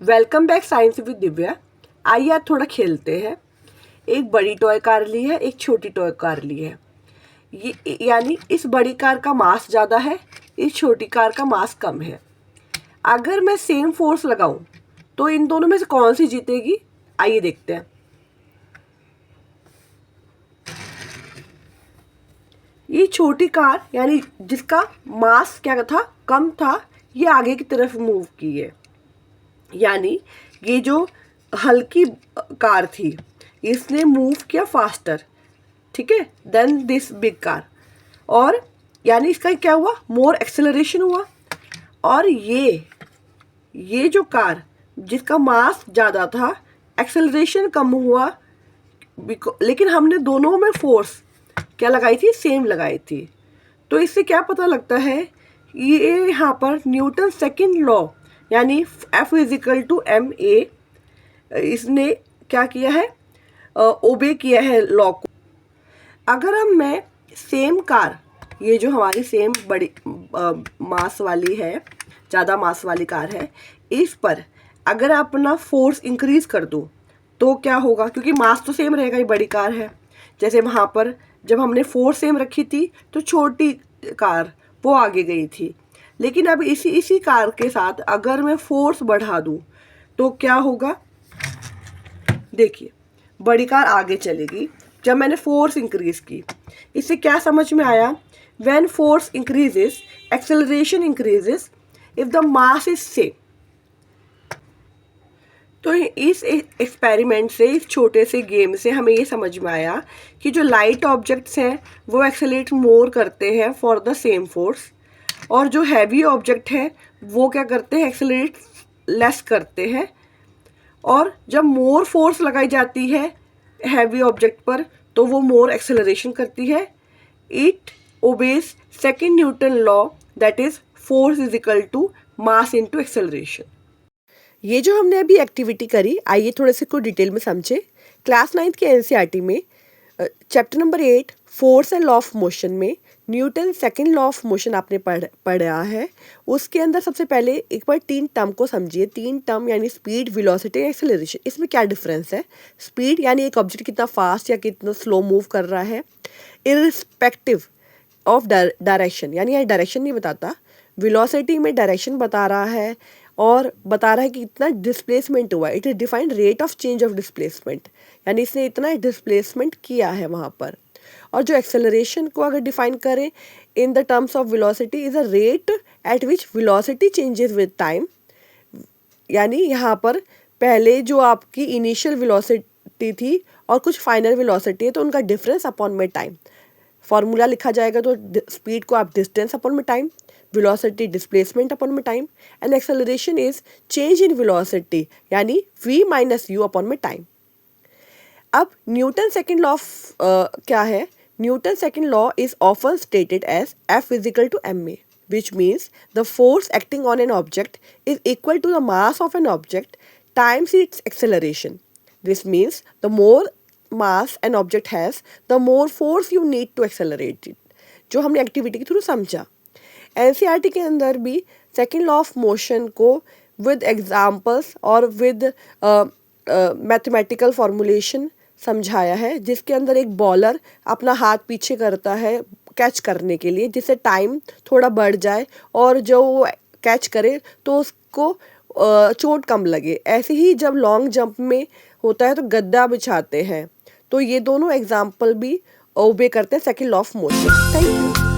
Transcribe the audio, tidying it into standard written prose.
Welcome back science with Divya. आइए आज थोड़ा खेलते हैं। एक बड़ी टॉय कार ली है, एक छोटी टॉय कार ली है। ये यानी इस बड़ी कार का मास ज़्यादा है, इस छोटी कार का मास कम है। अगर मैं सेम फोर्स लगाऊं तो इन दोनों में से कौन सी जीतेगी? आइए देखते हैं। ये छोटी कार यानी जिसका मास क्या था, कम था, ये आगे की तरफ मूव की है। यानी ये जो हल्की कार थी इसने मूव किया फास्टर, ठीक है, देन दिस बिग कार। और यानी इसका क्या हुआ, मोर एक्सेलरेशन हुआ। और ये जो कार जिसका मास ज़्यादा था, एक्सेलरेशन कम हुआ, लेकिन हमने दोनों में फोर्स क्या लगाई थी, सेम लगाई थी। तो इससे क्या पता लगता है, ये यहाँ पर न्यूटन सेकंड लॉ यानी F = ma, इसने क्या किया है, ओबे किया है लॉ को। अगर हम मैं सेम कार, ये जो हमारी सेम बड़ी मास वाली है, ज़्यादा मास वाली कार है, इस पर अगर अपना फोर्स इंक्रीज कर दूँ तो क्या होगा, क्योंकि मास तो सेम रहेगा, ये बड़ी कार है। जैसे वहाँ पर जब हमने फोर्स सेम रखी थी तो छोटी कार वो आगे गई थी, लेकिन अब इसी कार के साथ अगर मैं फोर्स बढ़ा दूँ तो क्या होगा, देखिए बड़ी कार आगे चलेगी जब मैंने फोर्स इंक्रीज की। इससे क्या समझ में आया, when force increases acceleration increases if the mass is same. तो इस एक्सपेरिमेंट से, इस छोटे से गेम से हमें ये समझ में आया कि जो लाइट ऑब्जेक्ट्स हैं वो एक्सेलरेट मोर करते हैं फॉर द सेम फोर्स, और जो हैवी ऑब्जेक्ट है वो क्या करते हैं, एक्सेलरेट लेस करते हैं। और जब मोर फोर्स लगाई जाती है हैवी ऑब्जेक्ट पर तो वो मोर एक्सेलरेशन करती है। It obeys second Newton law, that is force = mass × acceleration. ये जो हमने अभी एक्टिविटी करी, आइए थोड़े से को डिटेल में समझे। क्लास 9th के एनसीईआरटी में chapter number 8 force and law of motion में Newton second law of motion आपने पढ़ा है। उसके अंदर सबसे पहले एक बार 3 टर्म को समझिए। 3 टर्म यानी स्पीड, वेलोसिटी, एक्सेलरेशन। इसमें क्या डिफरेंस है? स्पीड यानी एक ऑब्जेक्ट कितना फास्ट या कितना स्लो मूव कर रहा है, इररिस्पेक्टिव ऑफ डायरेक्शन, यानी यह डायरेक्शन नहीं बताता। वेलोसिटी में डायरेक्शन बता रहा है और बता रहा है कि इतना डिस्प्लेसमेंट हुआ। It is defined rate of change of displacement, यानी इसने इतना डिस्प्लेसमेंट किया है वहाँ पर। और जो एक्सेलरेशन को अगर डिफाइन करें in the terms of velocity, is a rate at which velocity changes with time. यानी यहाँ पर पहले जो आपकी इनिशियल वेलोसिटी थी और कुछ फाइनल वेलोसिटी है तो उनका डिफरेंस अपॉन में टाइम। फॉर्मूला लिखा जाएगा तो स्पीड को आप डिस्टेंस अपॉन में टाइम, velocity displacement upon में time, and acceleration is change in velocity यानी v - u upon में time। अब न्यूटन सेकंड लॉ क्या है? Newton second law is often stated as F = ma, which means the force acting on an object is equal to the mass of an object times its acceleration. This means the more mass an object has, the more force you need to accelerate it, जो हमने activity के through समझा। NCERT के अंदर भी second law of motion को with examples और with mathematical formulation समझाया है, जिसके अंदर एक बॉलर अपना हाथ पीछे करता है कैच करने के लिए, जिससे टाइम थोड़ा बढ़ जाए और जो वो कैच करे तो उसको चोट कम लगे। ऐसे ही जब लॉन्ग जंप में होता है तो गद्दा बिछाते हैं। तो ये दोनों एग्जाम्पल भी ओबे करते हैं second law of motion. Thank you.